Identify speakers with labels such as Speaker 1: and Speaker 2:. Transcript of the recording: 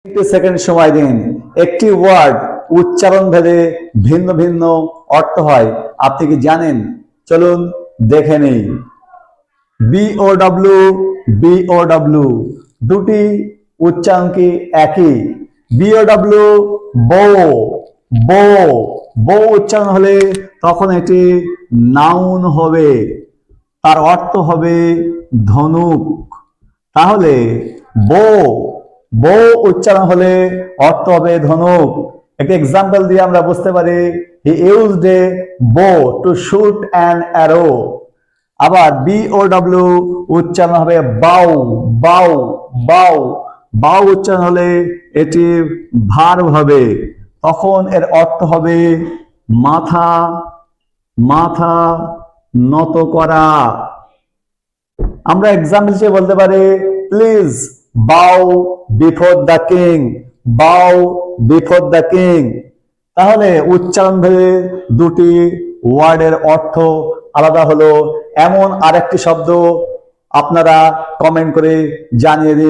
Speaker 1: একটু সেকেন্ড সময় দিন। একটি ওয়ার্ড উচ্চারণ ভেদে ভিন্ন ভিন্ন অর্থ হয়, আপনি কি জানেন? চলুন দেখে নেই। বিওডব্লিউ, বিওডব্লিউ দুটি উচ্চারণ কি একই? বিওডব্লিউ বো, বো, বো উচ্চারণ হলে তখন এটি নাউন হবে, তার অর্থ হবে ধনুক। তাহলে বো, বো উচ্চারণ হলে অর্থ হবে ধনুক। একটা এক্সাম্পল দিয়ে আমরা বুঝতে পারি, হি ইউজড এ বো টু শুট অ্যান অ্যারো। আবার বিওডব্লিউ উচ্চারণ হবে বাউ, বাউ, বাউ, বাউ উচ্চারণ হলে এটি ভার্ব হবে, তখন এর অর্থ হবে মাথা, মাথা নত করা। আমরা এক্সাম্পল হিসেবে বলতে পারি, প্লিজ বাউ বিফোর দ্য কিং, বাউ বিফোর দ্য কিং। তাহলে উচ্চারণ ভেদে দুটি ওয়ার্ডের অর্থ আলাদা হলো। এমন আরেকটি শব্দ আপনারা কমেন্ট করে জানিয়ে দিন।